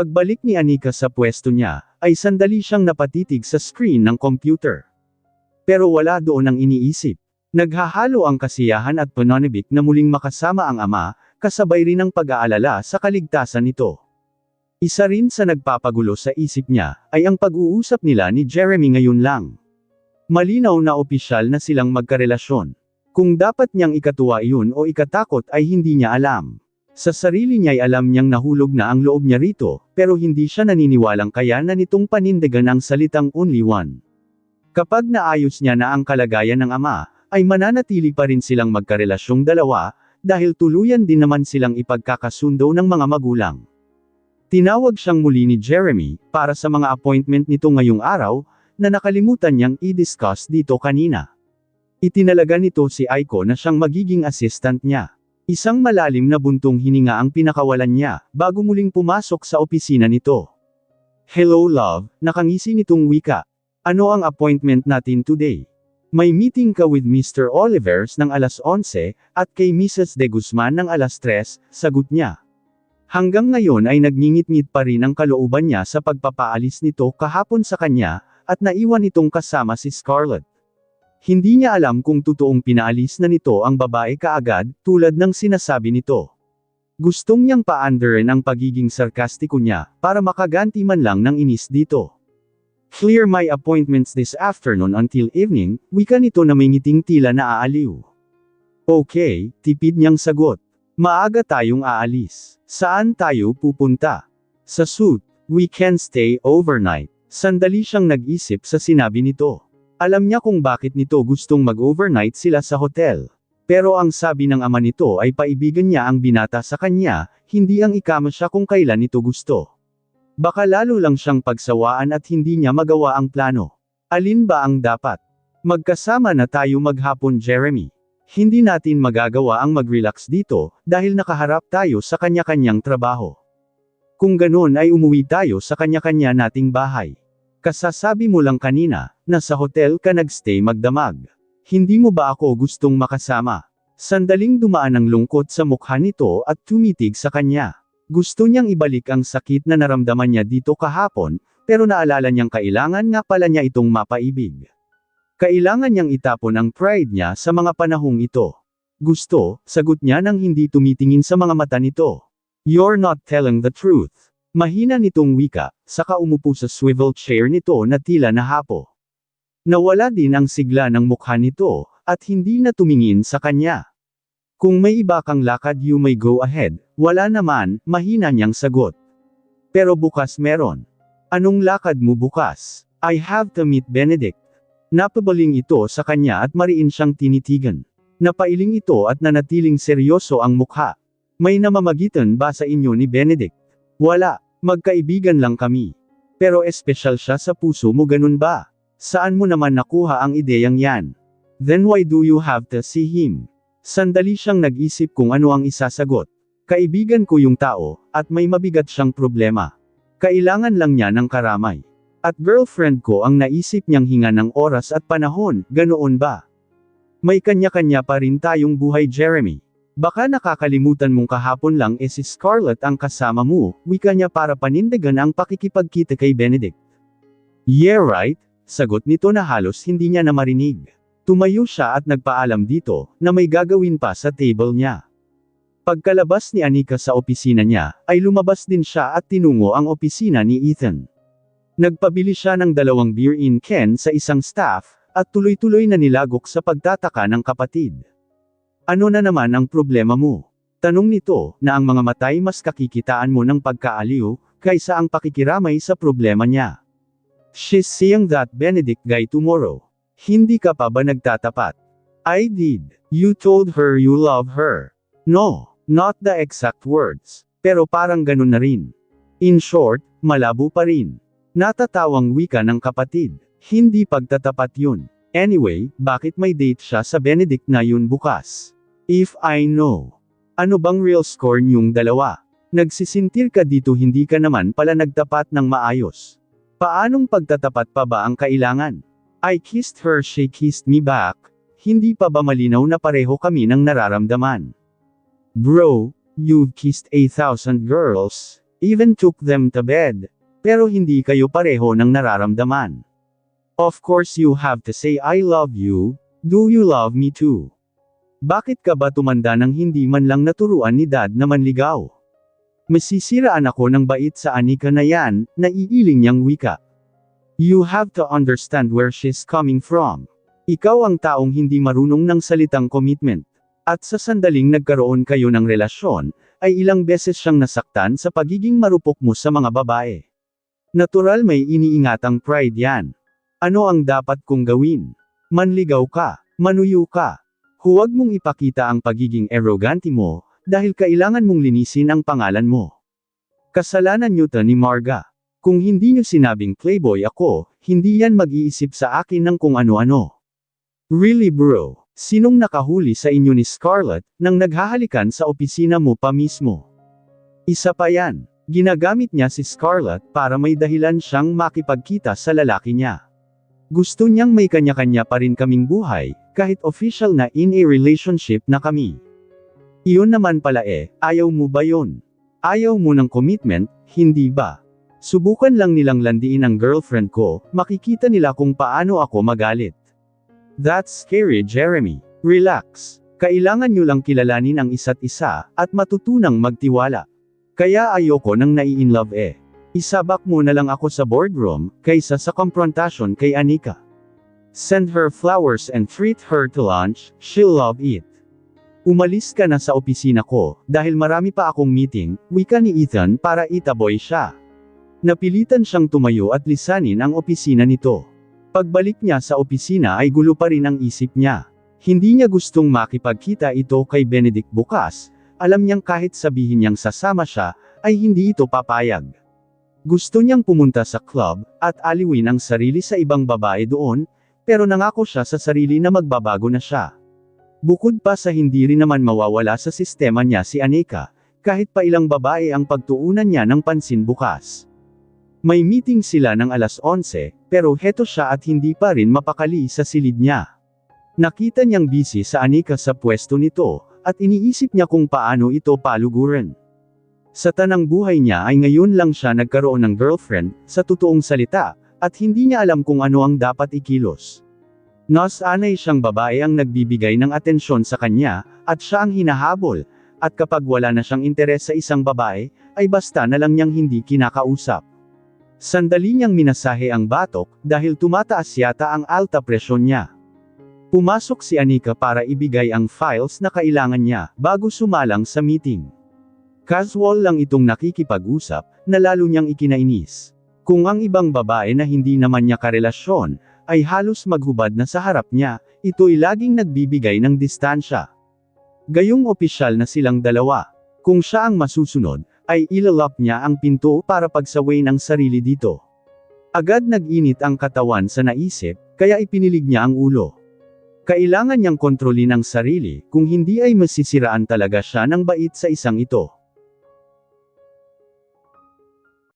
Pagbalik ni Anika sa pwesto niya, ay sandali siyang napatitig sa screen ng computer. Pero wala doon ang iniisip. Naghahalo ang kasiyahan at pananabik na muling makasama ang ama, kasabay rin ang pag-aalala sa kaligtasan nito. Isa rin sa nagpapagulo sa isip niya, ay ang pag-uusap nila ni Jeremy ngayon lang. Malinaw na opisyal na silang magkarelasyon. Kung dapat niyang ikatuwa iyon o ikatakot ay hindi niya alam. Sa sarili niya ay alam niyang nahulog na ang loob niya rito, pero hindi siya naniniwalang kaya na nitong panindigan ang salitang only one. Kapag naayos niya na ang kalagayan ng ama, ay mananatili pa rin silang magkarelasyong dalawa, dahil tuluyan din naman silang ipagkakasundo ng mga magulang. Tinawag siyang muli ni Jeremy, para sa mga appointment nito ngayong araw, na nakalimutan niyang i-discuss dito kanina. Itinalaga nito si Aiko na siyang magiging assistant niya. Isang malalim na buntong hininga ang pinakawalan niya, bago muling pumasok sa opisina nito. Hello love, nakangisi nitong wika. Ano ang appointment natin today? May meeting ka with Mr. Olivers ng alas 11, at kay Mrs. De Guzman ng alas 3, sagot niya. Hanggang ngayon ay nagngingit-ngit pa rin ang kalooban niya sa pagpapaalis nito kahapon sa kanya, at naiwan itong kasama si Scarlett. Hindi niya alam kung totoong pinaalis na nito ang babae kaagad, tulad ng sinasabi nito. Gustong niyang paandarin ang pagiging sarkastiko niya, para makaganti man lang ng inis dito. Clear my appointments this afternoon until evening, wika nito na may ngiting tila na aaliw. Okay, tipid niyang sagot. Maaga tayong aalis. Saan tayo pupunta? Sa suit, we can stay overnight. Sandali siyang nag-isip sa sinabi nito. Alam niya kung bakit nito gustong mag-overnight sila sa hotel. Pero ang sabi ng ama nito ay paibigan niya ang binata sa kanya, hindi ang ikama siya kung kailan nito gusto. Baka lalo lang siyang pagsawaan at hindi niya magawa ang plano. Alin ba ang dapat? Magkasama na tayo maghapon Jeremy. Hindi natin magagawa ang mag-relax dito, dahil nakaharap tayo sa kanya-kanyang trabaho. Kung ganun ay umuwi tayo sa kanya-kanya nating bahay. Kasasabi mo lang kanina, na sa hotel ka nagstay magdamag. Hindi mo ba ako gustong makasama? Sandaling dumaan ang lungkot sa mukha nito at tumitig sa kanya. Gusto niyang ibalik ang sakit na naramdaman niya dito kahapon, pero naalala niyang kailangan nga pala niya itong mapaibig. Kailangan niyang itapon ang pride niya sa mga panahong ito. Gusto, sagot niya nang hindi tumitingin sa mga mata nito. You're not telling the truth. Mahina nitong wika, saka umupo sa swivel chair nito na tila nahapo. Nawala din ang sigla ng mukha nito, at hindi na tumingin sa kanya. Kung may iba kang lakad you may go ahead, wala naman, mahina niyang sagot. Pero bukas meron. Anong lakad mo bukas? I have to meet Benedict. Napabaling ito sa kanya at mariin siyang tinitigan. Napailing ito at nanatiling seryoso ang mukha. May namamagitan ba sa inyo ni Benedict? Wala, magkaibigan lang kami. Pero espesyal siya sa puso mo ganun ba? Saan mo naman nakuha ang ideyang yan? Then why do you have to see him? Sandali siyang nag-isip kung ano ang isasagot. Kaibigan ko yung tao, at may mabigat siyang problema. Kailangan lang niya ng karamay. At girlfriend ko ang naisip niyang hinga ng oras at panahon, ganoon ba? May kanya-kanya pa rin tayong buhay Jeremy. Baka nakakalimutan mong kahapon lang si Scarlett ang kasama mo, wika niya para panindigan ang pakikipagkita kay Benedict. Yeah right, sagot nito na halos hindi niya na marinig. Tumayo siya at nagpaalam dito, na may gagawin pa sa table niya. Pagkalabas ni Anika sa opisina niya, ay lumabas din siya at tinungo ang opisina ni Ethan. Nagpabili siya ng 2 beer in can sa isang staff, at tuloy-tuloy na nilagok sa pagtataka ng kapatid. Ano na naman ang problema mo? Tanong nito, na ang mga matay mas kakikitaan mo ng pagkaaliw, kaysa ang pakikiramay sa problema niya. She's seeing that Benedict guy tomorrow. Hindi ka pa ba nagtatapat? I did. You told her you love her. No, not the exact words. Pero parang ganun na rin. In short, malabo pa rin. Natatawang wika ng kapatid. Hindi pagtatapat yun. Anyway, bakit may date siya sa Benedict na yun bukas? If I know. Ano bang real score niyong dalawa? Nagsisintir ka dito hindi ka naman pala nagtapat ng maayos. Paanong pagtatapat pa ba ang kailangan? I kissed her, she kissed me back. Hindi pa ba malinaw na pareho kami ng nararamdaman? Bro, you've kissed 1,000 girls. Even took them to bed. Pero hindi kayo pareho ng nararamdaman. Of course you have to say I love you, do you love me too? Bakit ka ba tumanda nang hindi man lang naturuan ni dad na manligaw? Masisiraan ako ng bait sa anika na yan, naiiling niyang wika. You have to understand where she's coming from. Ikaw ang taong hindi marunong ng salitang commitment. At sa sandaling nagkaroon kayo ng relasyon, ay ilang beses siyang nasaktan sa pagiging marupok mo sa mga babae. Natural may iniingatang pride yan. Ano ang dapat kong gawin? Manligaw ka, manuyo ka. Huwag mong ipakita ang pagiging arrogante mo, dahil kailangan mong linisin ang pangalan mo. Kasalanan niyo to ni Marga. Kung hindi niyo sinabing playboy ako, hindi yan mag-iisip sa akin ng kung ano-ano. Really bro, sinong nakahuli sa inyo ni Scarlett, nang naghahalikan sa opisina mo pa mismo? Isa pa yan, ginagamit niya si Scarlett para may dahilan siyang makipagkita sa lalaki niya. Gusto niyang may kanya-kanya pa rin kaming buhay, kahit official na in a relationship na kami. Iyon naman pala ayaw mo ba yun? Ayaw mo ng commitment, hindi ba? Subukan lang nilang landiin ang girlfriend ko, makikita nila kung paano ako magalit. That's scary Jeremy. Relax. Kailangan nyo lang kilalanin ang isa't isa, at matutunang magtiwala. Kaya ayoko nang nai-inlove Isabak mo na lang ako sa boardroom, kaysa sa komprontasyon kay Anika. Send her flowers and treat her to lunch, she'll love it. Umalis ka na sa opisina ko, dahil marami pa akong meeting, wika ni Ethan para itaboy siya. Napilitan siyang tumayo at lisanin ang opisina nito. Pagbalik niya sa opisina ay gulo pa rin ang isip niya. Hindi niya gustong makipagkita ito kay Benedict bukas, alam niyang kahit sabihin niyang sasama siya, ay hindi ito papayag. Gusto niyang pumunta sa club, at aliwin ang sarili sa ibang babae doon, pero nangako siya sa sarili na magbabago na siya. Bukod pa sa hindi rin naman mawawala sa sistema niya si Anika, kahit pa ilang babae ang pagtuunan niya ng pansin bukas. May meeting sila ng 11:00, pero heto siya at hindi pa rin mapakali sa silid niya. Nakita niyang busy sa Anika sa pwesto nito, at iniisip niya kung paano ito paluguran. Sa tanang buhay niya ay ngayon lang siya nagkaroon ng girlfriend, sa totoong salita, at hindi niya alam kung ano ang dapat ikilos. Nasanay siyang babae ang nagbibigay ng atensyon sa kanya, at siya ang hinahabol, at kapag wala na siyang interes sa isang babae, ay basta na lang niyang hindi kinakausap. Sandali niyang minasahe ang batok, dahil tumataas yata ang alta presyon niya. Pumasok si Anika para ibigay ang files na kailangan niya, bago sumalang sa meeting. Casual lang itong nakikipag-usap, na lalo niyang ikinainis. Kung ang ibang babae na hindi naman niya karelasyon, ay halos maghubad na sa harap niya, ito'y laging nagbibigay ng distansya. Gayong opisyal na silang dalawa. Kung siya ang masusunod, ay ilalak niya ang pinto para pagsaway ng sarili dito. Agad nag-init ang katawan sa naisip, kaya ipinilig niya ang ulo. Kailangan niyang kontrolin ang sarili, kung hindi ay masisiraan talaga siya ng bait sa isang ito.